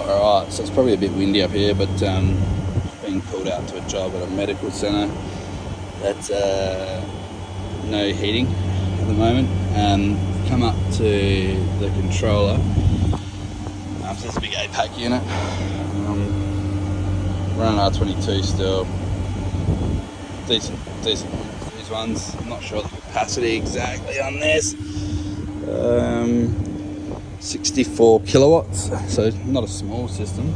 Alright, so it's probably a bit windy up here, but being called out to a job at a medical centre that's no heating at the moment. Come up to the controller. So there's a big 8-pack unit. Running R22 still. Decent these ones. I'm not sure the capacity exactly on this. 64 kilowatts, so not a small system.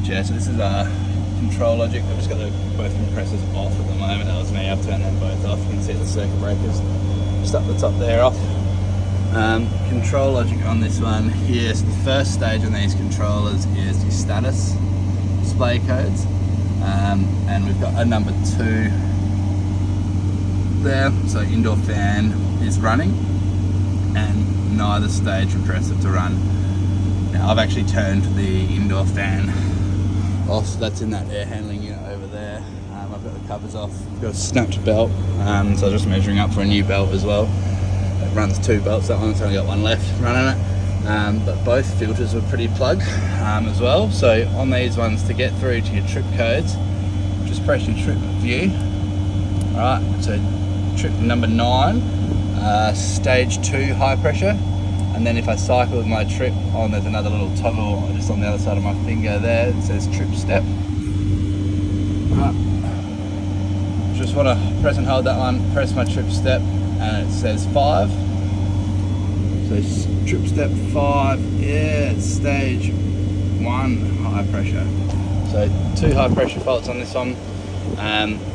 Yeah, so this is our control logic. I've just got both compressors off at the moment. That was me. I've turned them both off. You can see the circuit breakers just up the top there off. Control logic on this one here. So the first stage on these controllers is your status display codes, and we've got a number 2 there. So indoor fan is running, and neither stage requests it to run. Now I've actually turned the indoor fan off, so that's in that air handling unit over there. I've got the covers off, I've got a snapped belt, so I'm just measuring up for a new belt as well. It runs 2 belts, that one's only got 1 left running it. But both filters were pretty plugged as well. So on these ones, to get through to your trip codes, just press your trip view. Alright, so trip number 9, stage 2 high pressure. And then if I cycle with my trip on, there's another little toggle just on the other side of my finger there. It says trip step. Right. Just want to press and hold that one, press my trip step, and it says 5. So trip step 5, yeah, it's stage 1 high pressure. So 2 high pressure faults on this one.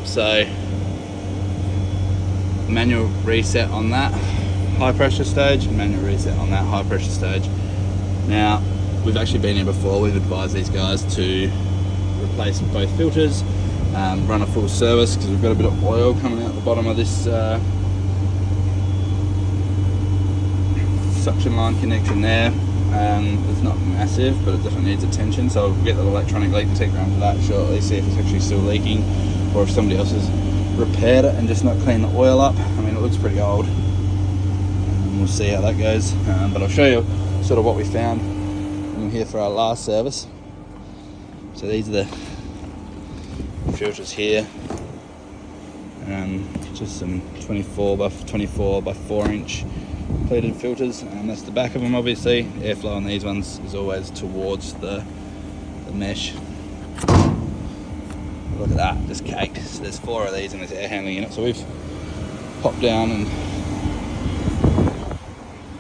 So manual reset on that high pressure stage, manual reset on that high pressure stage. Now, we've actually been here before. We've advised these guys to replace both filters, run a full service, because we've got a bit of oil coming out the bottom of this suction line connection there. It's not massive, but it definitely needs attention, so we'll get the electronic leak detector onto that shortly, see if it's actually still leaking, or if somebody else has repaired it and just not cleaned the oil up. I mean, it looks pretty old. We'll see how that goes, but I'll show you sort of what we found when we were here for our last service. So these are the filters here, just some 24 by 4 inch pleated filters, and that's the back of them. Obviously airflow on these ones is always towards the mesh. Look at that, just caked. So there's 4 of these in this air handling unit, so we've popped down and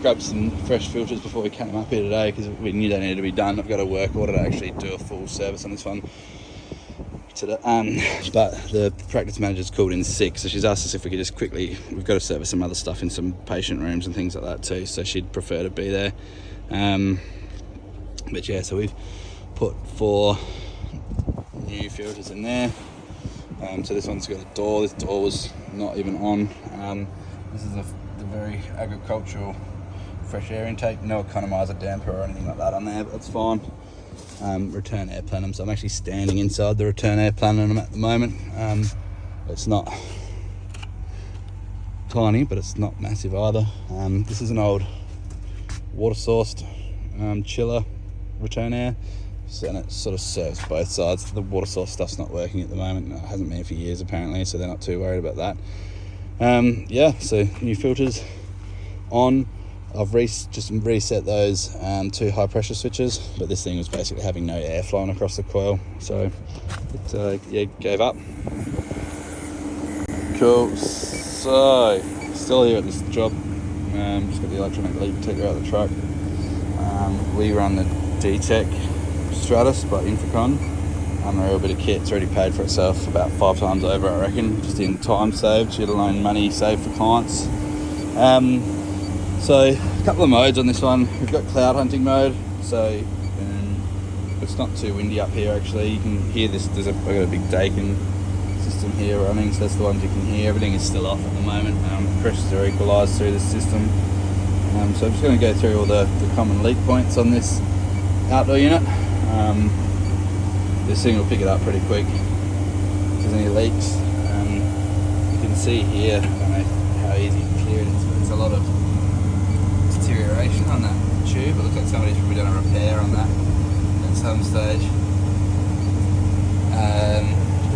grabbed some fresh filters before we came up here today, because we knew they needed to be done. I've got a work order to actually do a full service on this one today, but the practice manager's called in sick, so she's asked us if we could just quickly, we've got to service some other stuff in some patient rooms and things like that too, so she'd prefer to be there. But yeah, so we've put 4 new filters in there. So this one's got a door. This door was not even on. This is the very agricultural fresh air intake, no economizer damper or anything like that on there, but that's fine. Return air plenum, so I'm actually standing inside the return air plenum at the moment. It's not tiny, but it's not massive either. This is an old water sourced chiller return air, and it sort of serves both sides. The water source stuff's not working at the moment. It hasn't been for years apparently, so they're not too worried about that. Yeah, so new filters on. I've just reset those 2 high pressure switches, but this thing was basically having no air flowing across the coil, so it yeah, gave up. Cool. So still here at this job. Just got the electronic leak detector out of the truck. We run the D-Tech Stratus by Infracon. A real bit of kit. It's already paid for itself about 5 times over, I reckon, just in time saved, let alone money saved for clients. So a couple of modes on this one. We've got cloud hunting mode, so it's not too windy up here actually. You can hear this, I've got a big Daikin system here running, so that's the ones you can hear. Everything is still off at the moment. Pressures are equalised through this system. So I'm just going to go through all the common leak points on this outdoor unit. This thing will pick it up pretty quick if there's any leaks. You can see here, I don't know how easy to clear it is, but there's a lot of deterioration on that tube. It looks like somebody's probably done a repair on that some stage.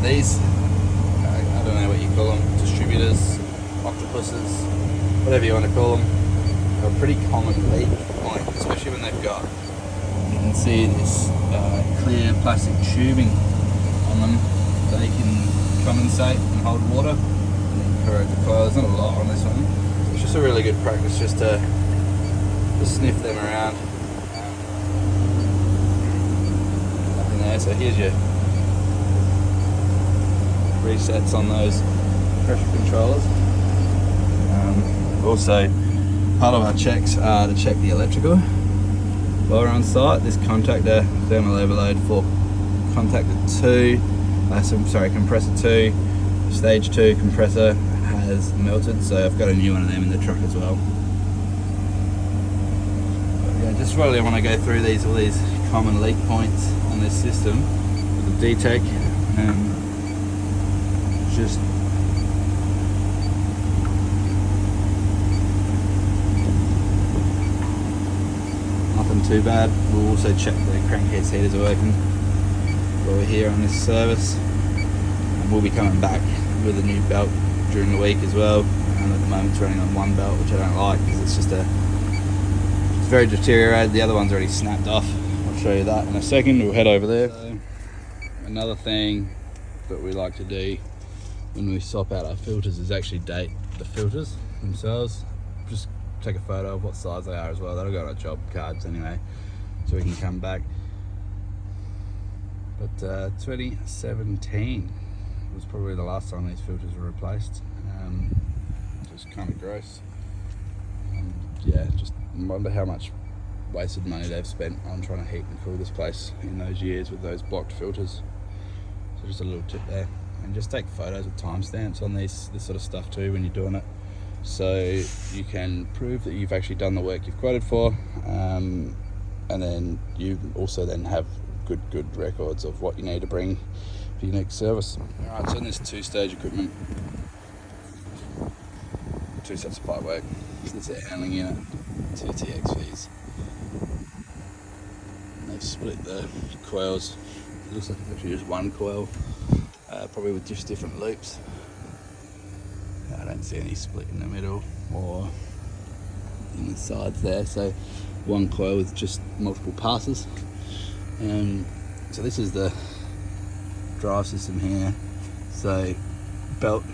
These, I don't know what you call them, distributors, octopuses, whatever you want to call them, are a pretty common leak point, especially when they've got, you can see this clear plastic tubing on them. They can condensate and hold water and then corrode the coil. There's not a lot on this one. It's just a really good practice just to sniff them around. Nothing there, so here's your resets on those pressure controllers. Also, part of our checks are to check the electrical. While we're on site, this contactor thermal overload for contactor 2, compressor 2, stage 2 compressor has melted, so I've got a new one of them in the truck as well. But yeah, just really want to go through all these common leak points on this system with the D-Tech. Just nothing too bad. We'll also check the crankcase heaters are working while we're here on this service, and we'll be coming back with a new belt during the week as well. And at the moment it's running on one belt, which I don't like because it's very deteriorated. The other one's already snapped off. I'll show you that in a second. We'll head over there. So, another thing that we like to do when we swap out our filters is actually date the filters themselves. Just take a photo of what size they are as well. That'll go on our job cards anyway, so we can come back. But 2017 was probably the last time these filters were replaced. Just kind of gross. Yeah, just wonder how much wasted money they've spent on trying to heat and cool this place in those years with those blocked filters. So just a little tip there. And just take photos with timestamps on this sort of stuff too when you're doing it, so you can prove that you've actually done the work you've quoted for, and then you also then have good records of what you need to bring for your next service. Alright, so in this 2-stage equipment, 2 sets of pipe work. This air handling unit, 2 TXVs. And they've split the coils. It looks like it's actually just one coil. Probably with just different loops. I don't see any split in the middle or in the sides there, so one coil with just multiple passes. So this is the drive system here. So belt,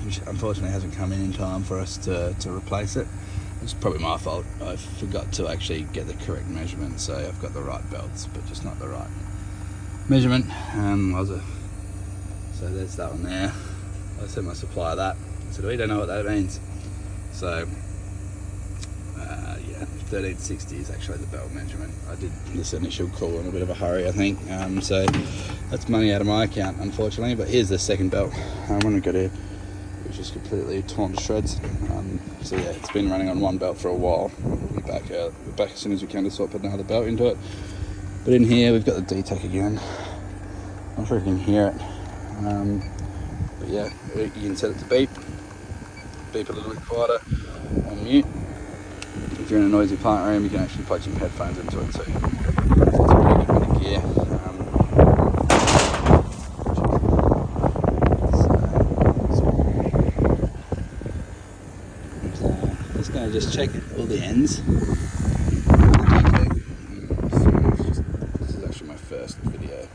which unfortunately hasn't come in time for us to replace it. It's probably my fault. I forgot to actually get the correct measurement, so I've got the right belts but just not the right measurement. So there's that one there. I sent my supplier that. I said, we don't know what that means. So yeah, 1360 is actually the belt measurement. I did this initial call in a bit of a hurry, I think. So that's money out of my account, unfortunately. But here's the second belt. When we got here, it was just completely torn to shreds. So yeah, it's been running on one belt for a while. We'll be back as soon as we can to swap another belt into it. But in here, we've got the D-Tech again. I'm not sure if you can hear it. But yeah, you can set it to beep a little bit quieter, on mute. If you're in a noisy plant room, you can actually plug some headphones into it too. So it's a pretty good bit of gear. So just going to just check all the ends. This is actually my first video.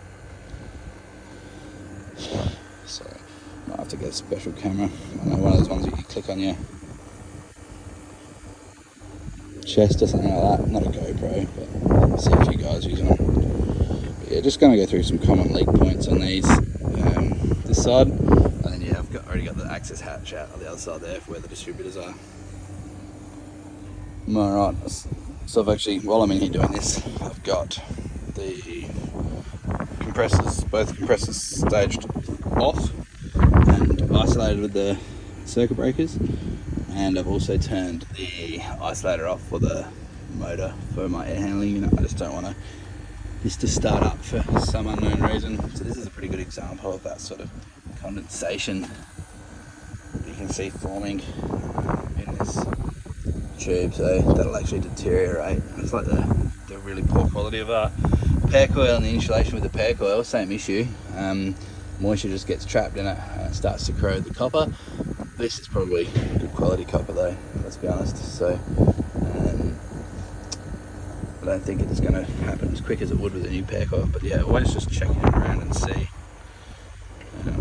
So I might have to get a special camera. I know one of those ones you can click on your chest or something like that. Not a GoPro, but I see a few guys using them. But yeah, just going to go through some common leak points on these. This side, and then yeah, I've already got the access hatch out on the other side there for where the distributors are. Alright, so I've actually, while I'm in here doing this, I've got the compressors, both compressors staged off and isolated with the circuit breakers, and I've also turned the isolator off for the motor for my air handling unit. I just don't want this to start up for some unknown reason. So this is a pretty good example of that sort of condensation you can see forming in this tube, so that'll actually deteriorate. It's like the really poor quality of Pair coil and the insulation with the pair coil, same issue. Moisture just gets trapped in it and it starts to corrode the copper. This is probably good quality copper though, let's be honest. So I don't think it's going to happen as quick as it would with a new pair coil. But yeah, always just check it around and see. So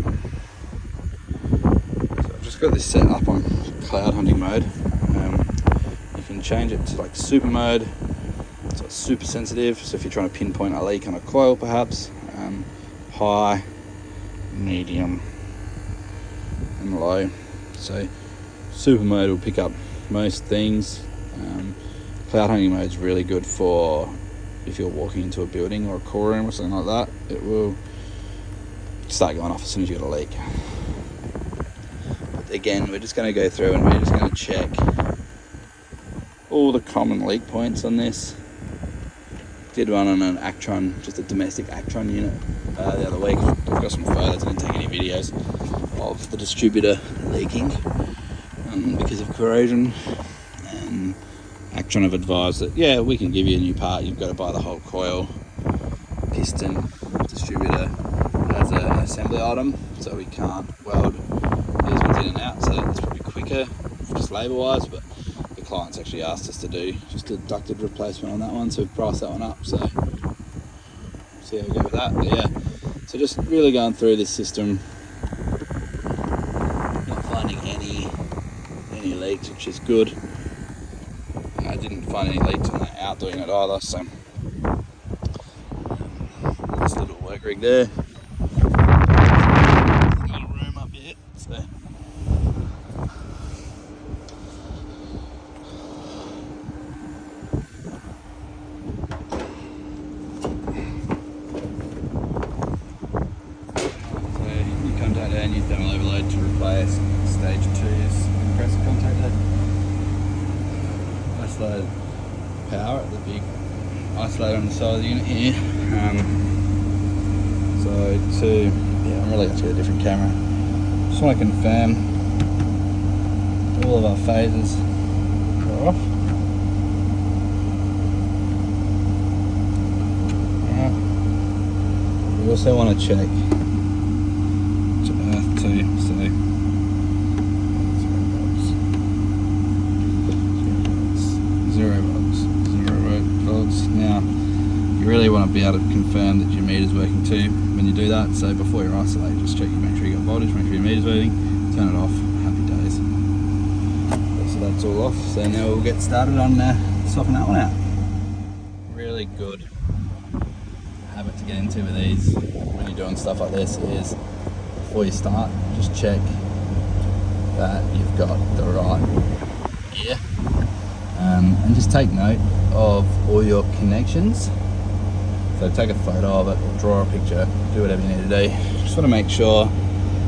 I've just got this set up on cloud hunting mode. You can change it to like super mode. So it's super sensitive, so if you're trying to pinpoint a leak on a coil perhaps, high, medium and low. So super mode will pick up most things. Cloud hunting mode is really good for if you're walking into a building or a core room or something like that. It will start going off as soon as you get a leak. But again, we're just going to go through and we're just going to check all the common leak points on this. Did one on an Actron, just a domestic Actron unit the other week. I've got some photos, I didn't take any videos of the distributor leaking because of corrosion. And Actron have advised that, yeah, we can give you a new part, you've got to buy the whole coil, piston, distributor as an assembly item, so we can't weld these ones in and out, so it's probably quicker, just labour wise, but the clients actually asked us to do just a ducted replacement on that one, so we've priced that one up, so see how we go with that. But yeah, so just really going through this system, not finding any leaks, which is good. I didn't find any leaks on that outdoor unit either, so this little work rig there, little room up here, so you contact there and use thermal overload to replace stage 2's compressor contactor. Isolated power at the big isolator on the side of the unit here. Yeah, I'm really going to get a different camera. Just want to confirm all of our phases are off. Alright. We also want to check to earth too, so zero volts. Now, you really want to be able to confirm that your meter's working too when you do that. So before you isolate, just check, make sure you got voltage, make sure your meter's working, turn it off, happy days. So that's all off. So now we'll get started on swapping that one out. Really good habit to get into with these when you're doing stuff like this is before you start, just check that you've got the right gear. And just take note of all your connections. So take a photo of it or draw a picture, do whatever you need to do. Just want to make sure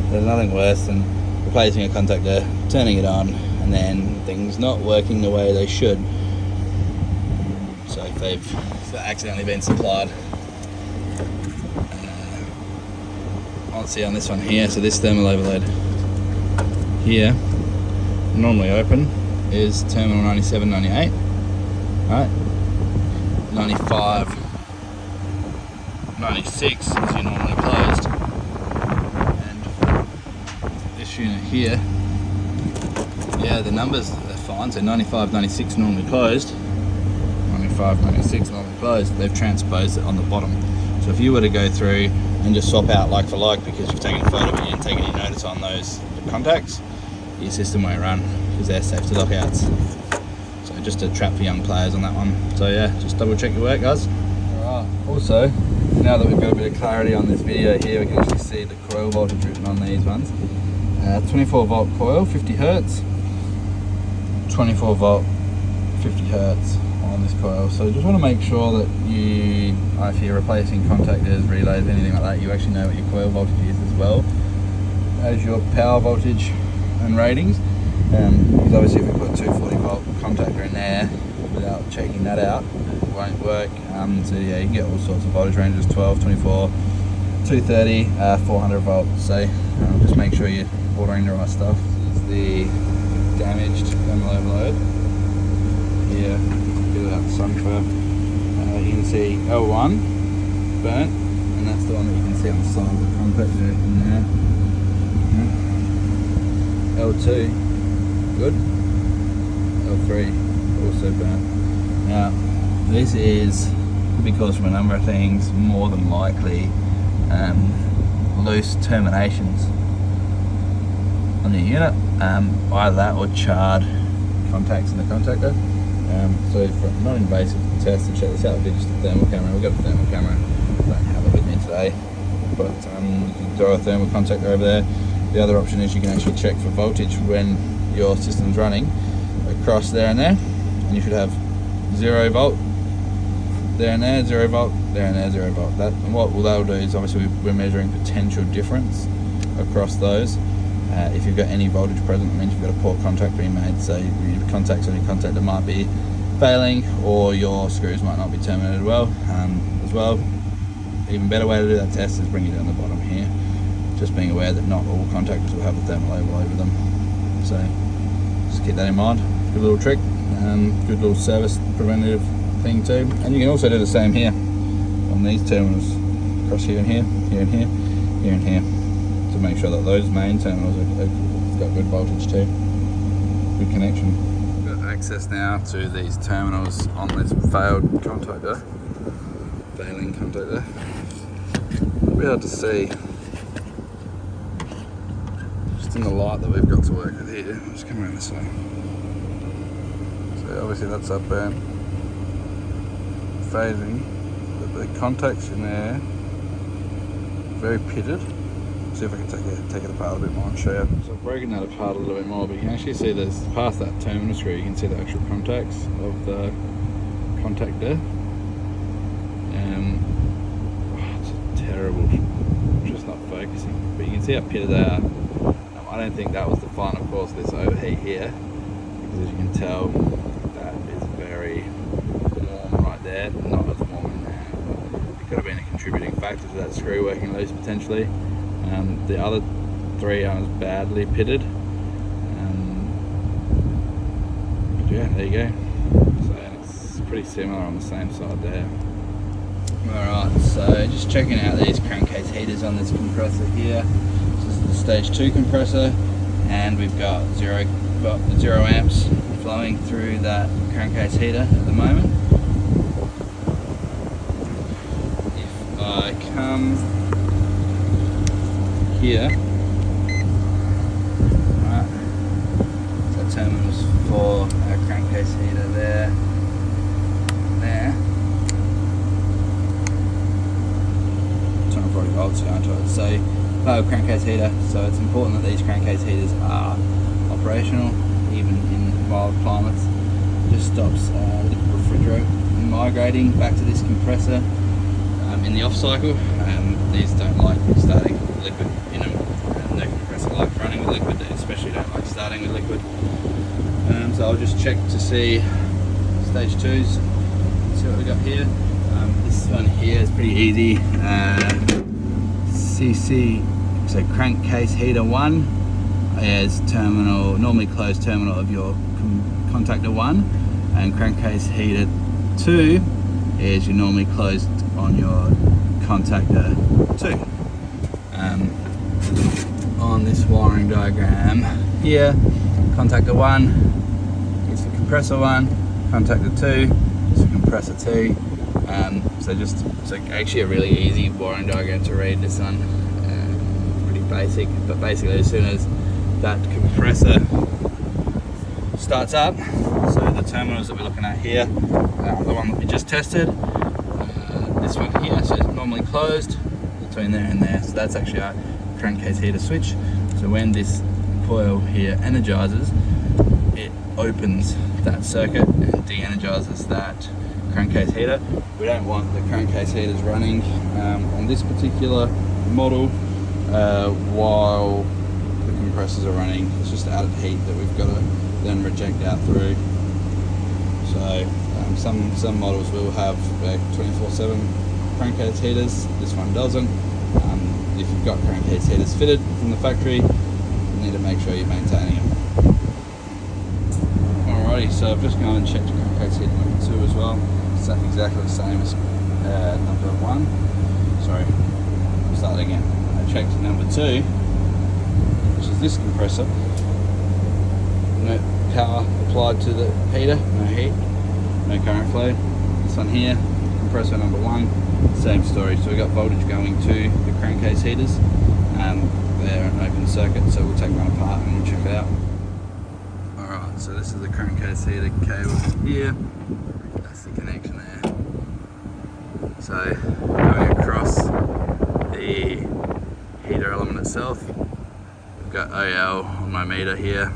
there's nothing worse than replacing a contactor, turning it on, and then things not working the way they should. So if they've accidentally been supplied. Let's see on this one here, so this thermal overload here, normally open, is terminal 97, 98, right? 95, 96 is your normally closed, and this unit here, yeah, the numbers are fine, so 95, 96 normally closed, 95, 96 normally closed, they've transposed it on the bottom. So if you were to go through and just swap out like for like because you've taken a photo but you didn't take any notice on those contacts, your system won't run because they're safety lockouts. So just a trap for young players on that one. So yeah, just double check your work, guys. Alright, also, now that we've got a bit of clarity on this video here, we can actually see the coil voltage written on these ones. 24 volt coil, 50 hertz, 24 volt, 50 hertz on this coil. So just want to make sure that you, if you're replacing contactors, relays, anything like that, you actually know what your coil voltage is as well as your power voltage and ratings. Because obviously if we put a 240 volt contactor in there without checking that out, it won't work. So yeah, you can get all sorts of voltage ranges, 12, 24, 230, 400 volts. So just make sure you're ordering the right stuff. This is the damaged thermal overload. Here, bit of that sun curve. You can see L1 burnt, and that's the one that you can see on the side of the contact there in there. L2, good. L3, also burnt. Now, this is because from a number of things, more than likely loose terminations on the unit, either that or charred contacts in the contactor. So for a non-invasive test to check this out, we did just a thermal camera. We've got a thermal camera, don't have it with me today, but you can throw a thermal contactor over there. The other option is you can actually check for voltage when your system's running across there and there, and you should have 0 volt there and there, 0 volt there and there, 0 volt. That, and what that'll do is obviously we're measuring potential difference across those. If you've got any voltage present, it means you've got a poor contact being made, so your contacts on your contactor might be failing, or your screws might not be terminated well. As well, even better way to do that test is bring it down the bottom here. Just being aware that not all contactors will have a thermal label over them, so just keep that in mind. Good little trick, good little service preventative thing too. And you can also do the same here on these terminals, across here and here, here and here, here and here, to make sure that those main terminals have got good voltage too, good connection. We've got access now to these terminals on this failed contactor, failing contactor. It'll be hard to see just in the light that we've got to work with here. I'll just come around this way. So obviously that's up burnt, phasing, but the contacts in there very pitted. See if I can take it apart a bit more and show you. So I've broken that apart a little bit more, but you can actually see there's past that terminal screw, you can see the actual contacts of the contactor. It's terrible, just not focusing, but you can see how pitted they are. I don't think that was the final cause of this overheat here, because as you can tell, that is very warm right there, not as warm in there. It could have been a contributing factor to that screw working loose potentially. The other three aren't as badly pitted. But yeah, there you go. So it's pretty similar on the same side there. Alright, so just checking out these crankcase heaters on this compressor here. This is the stage 2 compressor, and we've got 0 amps flowing through that crankcase heater at the moment. If I come here, right, so terminals for our crankcase heater there, there, 240 volts going to it. So crankcase heater, so it's important that these crankcase heaters are operational even in mild climates. It just stops liquid refrigerant migrating back to this compressor in the off cycle. These don't like starting liquid in them, and no compressor likes running with liquid. They especially don't like starting with liquid. So I'll just check to see stage 2s, see what we got here. This one here is pretty easy. CC, so crankcase heater 1 is terminal, normally closed terminal of your contactor 1, and crankcase heater 2 is your normally closed on your contactor 2. On this wiring diagram here, contactor 1 is for compressor 1, contactor 2 is for compressor 2. So actually a really easy wiring diagram to read, this one, pretty basic, but basically as soon as that compressor starts up, so the terminals that we're looking at here, the one that we just tested, this one here, so it's normally closed between there and there, so that's actually our crankcase heater switch. So when this coil here energizes, it opens that circuit and de-energizes that crankcase heater. We don't want the crankcase heaters running on this particular model while the compressors are running. It's just added heat that we've got to then reject out through. So some models will have 24/7 crankcase heaters. This one doesn't. If you've got crankcase heaters fitted from the factory, you need to make sure you're maintaining them. Alrighty, so I've just gone and checked crankcase heater number 2 as well. It's exactly the same as number 1. that again. I checked number 2, which is this compressor. No power applied to the heater, no heat, no current flow. This one here, compressor number 1, same story. So we've got voltage going to the crankcase heaters. They're an open circuit, so we'll take one apart and check it out. Alright, so this is the crankcase heater cable here. That's the connection there. So going across the heater element itself, we've got OL on my meter here.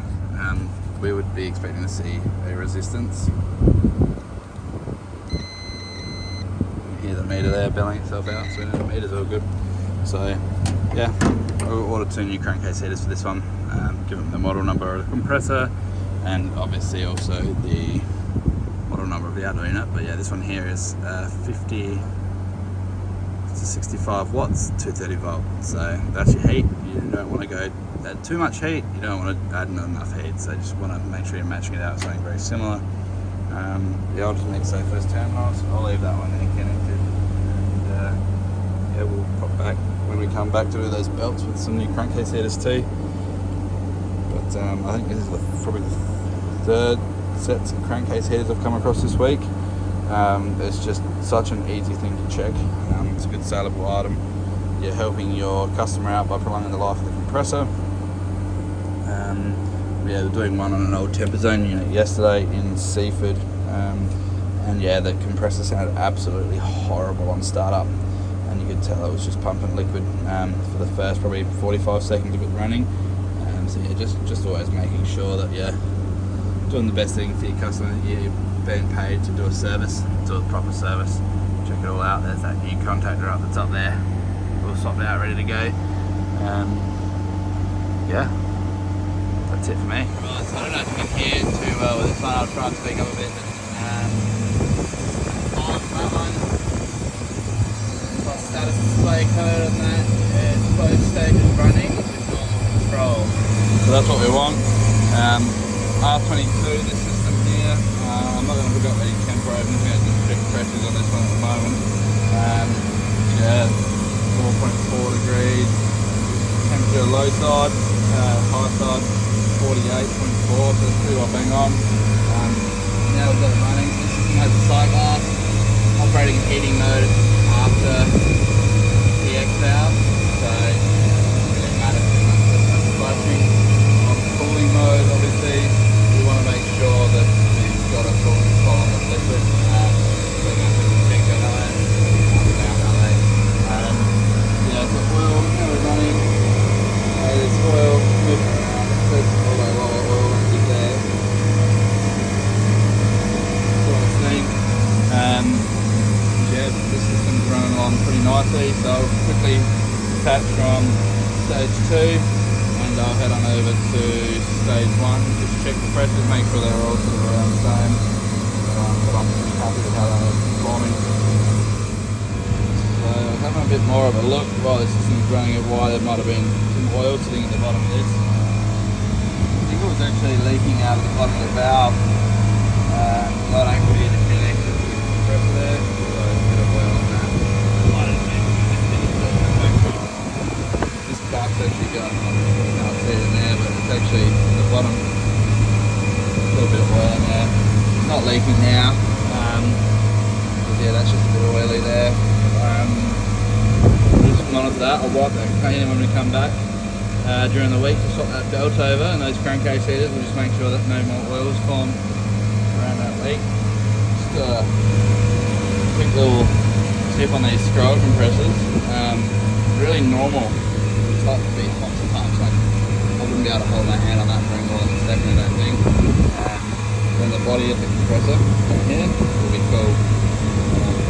We would be expecting to see a resistance. You hear the meter there belling itself out, so the meter's all good. So yeah, we'll order 2 new crankcase heaters for this one. Give them the model number of the compressor and obviously also the model number of the outdoor unit. But yeah, this one here is 50 to 65 watts, 230 volt. So that's your heat. You don't want to go add too much heat, you don't want to add not enough heat, so you just want to make sure you're matching it out with something very similar. I'll just make safe first terminals. I'll leave that one there connected, and yeah, we'll pop back when we come back to do those belts with some new crankcase heaters too. But I think this is probably the 3rd sets of crankcase heaters I've come across this week. It's just such an easy thing to check. It's a good saleable item. You're helping your customer out by prolonging the life of the compressor. Yeah, we're doing one on an old Temper Zone unit yesterday in Seaford, and yeah, the compressor sounded absolutely horrible on startup, and you could tell it was just pumping liquid for the first probably 45 seconds of it running. So yeah, just always making sure that you're doing the best thing for your customer. You're being paid to do a service, do a proper service. Check it all out. There's that new contactor up the top there. All swapped out, ready to go. Yeah, that's it for me. Right, so I don't know if you can hear too well with this one. I'll try and speak up a bit. That one, got status display code on that. Yeah, both stages running with normal control. So that's what we want. R22, this system here. I'm not going to hook up any temper ovens. I'm going to just check pressures on this one at the moment. Yeah, 4.4 degrees. Temperature low side, high side 48.4, so it's pretty well bang on. Now we've got it running. This system has a sight glass, operating in heating mode after the X valve, so it doesn't matter too much the flashing. On cooling mode, obviously, we want to make sure that we've got a full control on the liquid. So we're going to check that out. Yeah, so oil, now we're running. There's oil moving around. It says all that oil runs in there. Sort of thing. Yeah, this system's running along pretty nicely, so I'll quickly detach from stage 2 and I'll head on over to stage 1, just check the pressures, make sure they're all sort of around the same. But I'm pretty happy with how they're performing. So having a bit more of a look while the system's running at why there might have been some oil sitting at the bottom of this. I think it was actually leaking out of the bottom of the valve. Not actually the connection to the compressor there, so a bit of oil on that. Might have been this cap's actually got, you can't see it in there, but it's actually at the bottom. A little bit of oil in there. It's not leaking now. But yeah, that's just a bit oily there. Just monitor that. I'll wipe that container when we come back during the week to swap that belt over, and those crankcase heaters, we'll just make sure that no more oil is formed around that leak. Just a quick little tip on these scroll compressors. Really normal. It's like to be hot sometimes. Like, I wouldn't be able to hold my hand on that for more than a second, I don't think. Then the body of the compressor here will be cool.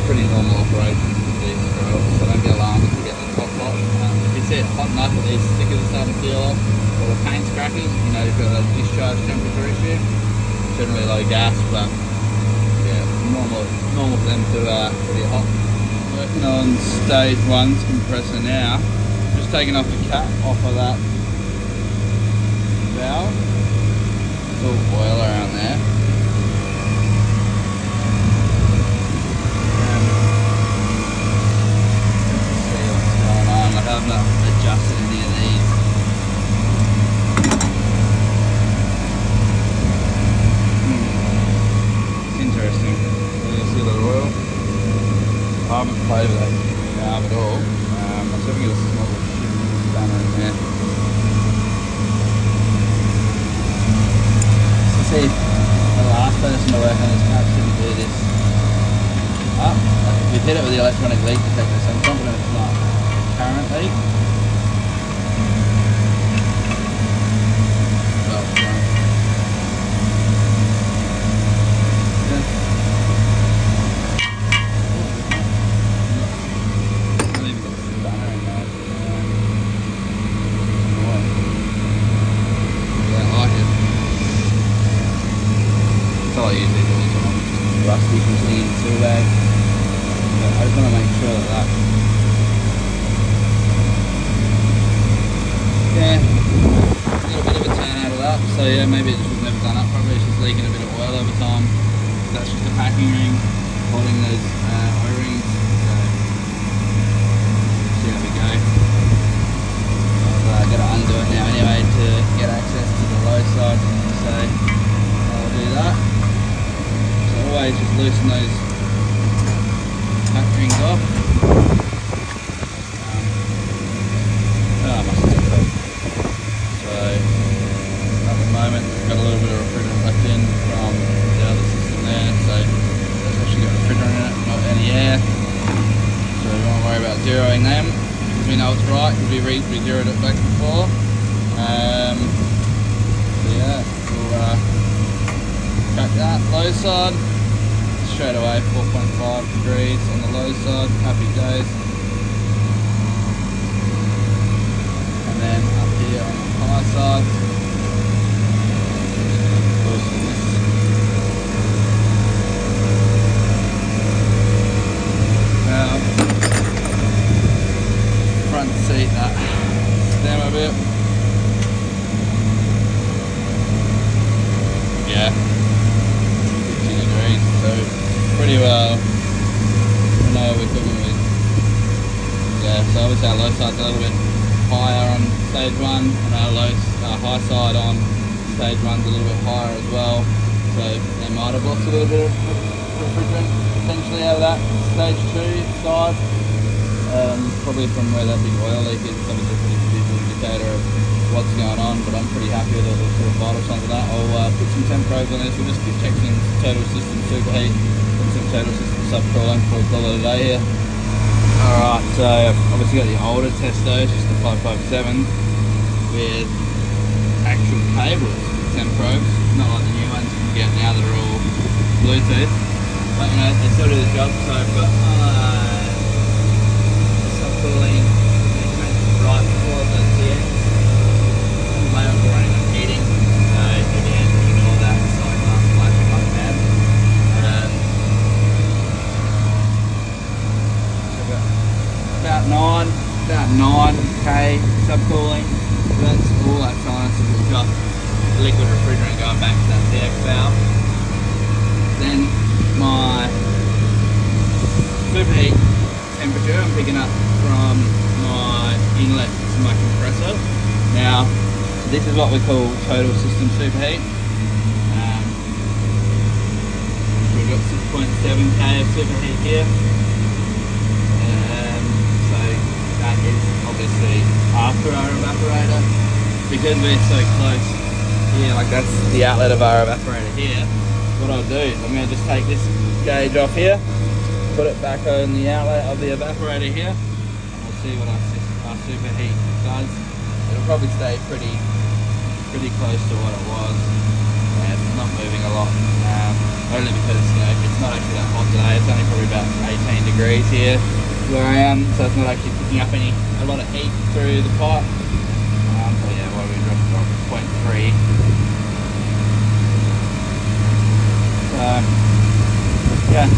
Pretty normal operation with these scrolls, so don't be alarmed if you get the top hot. If you see it hot enough that these stickers are starting to peel off or the paint's cracking, you know you've got a discharge temperature issue. Generally low gas, but yeah, normal for them to be hot. Working on stage 1's compressor now. Just taking off the cap off of that valve. There's all oil around there. I haven't played with that carb at all. I'll see if I can get a small shift spanner in there. So see, the last person to work on this carb shouldn't do this. We've hit it with the electronic leak detector, so I'm confident it's not current leak. Rusty from sitting in the tool bag. So I just want to make sure that yeah, a little bit of a turn out of that. So yeah, maybe it just was never done up properly. It's just leaking a bit of oil over time. That's just a packing ring holding those O-rings. So see how we go. I've got to undo it now anyway to get access to the low side. So I'll do that. Always just loosen those pack rings off. So at the moment we've got a little bit of refrigerant left in from the other system there, so that's actually got refrigerant in it, not any air. So we won't worry about zeroing them because we know it's right because we zeroed it back before. So yeah, we'll crack that low side. Straight away, 4.5 degrees on the low side, happy days. And then up here on the high side, loosen this. Now, front seat, that stem a bit. Yeah, 50 degrees, so pretty well. I know we're cooking with. Yeah, so obviously our low side's a little bit higher on stage 1 and our high side on stage 1's a little bit higher as well. So they might have lost a little bit of refrigerant potentially out of that stage 2 side. Probably from where that big oil leak is. It's obviously a pretty visual indicator of what's going on, but I'm pretty happy with all the sort of vital signs of that. I'll put some temp probes on this. We'll just keep checking total system superheat. Some total system subcooling before we call it a day here. Alright, so I've obviously got the older Testos, just the 557 with actual cables, temp probes, not like the new ones you can get now that are all Bluetooth. But you know, they still do the job, so I've got subcooling measurement right before the TX. My own running on heating, so again, ignore that, so I can't flashing like mad. About 9k subcooling. So that's all that silence is we've got liquid refrigerant going back to that TX valve. Then my superheat temperature I'm picking up from my inlet to my compressor. Now this is what we call total system superheat. We've got 6.7k of superheat here. That is obviously after our evaporator. Because we're so close here, like that's the outlet of our evaporator here, what I'll do is I'm going to just take this gauge off here, put it back on the outlet of the evaporator here, and we'll see what our superheat does. It'll probably stay pretty close to what it was. Yeah, it's not moving a lot, only because it's not actually that hot today. It's only probably about 18 degrees here where I am, so it's not actually picking up a lot of heat through the pipe. So yeah, what we dropped from 0.3. So yeah,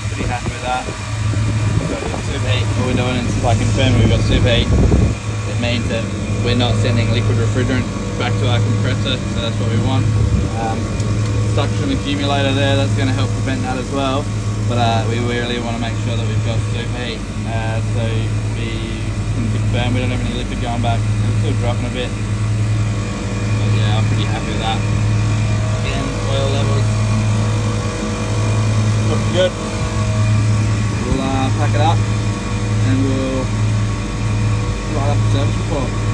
pretty happy with that. So we've got superheat. All we're doing is like confirming we've got superheat. It means that we're not sending liquid refrigerant back to our compressor, so that's what we want. Suction accumulator there, that's going to help prevent that as well. But we really want to make sure that we've got superheat, so we can confirm we don't have any liquid going back. It's still dropping a bit, but yeah, I'm pretty happy with that. Again, oil levels looking good. pack it up, and we'll write up the service report.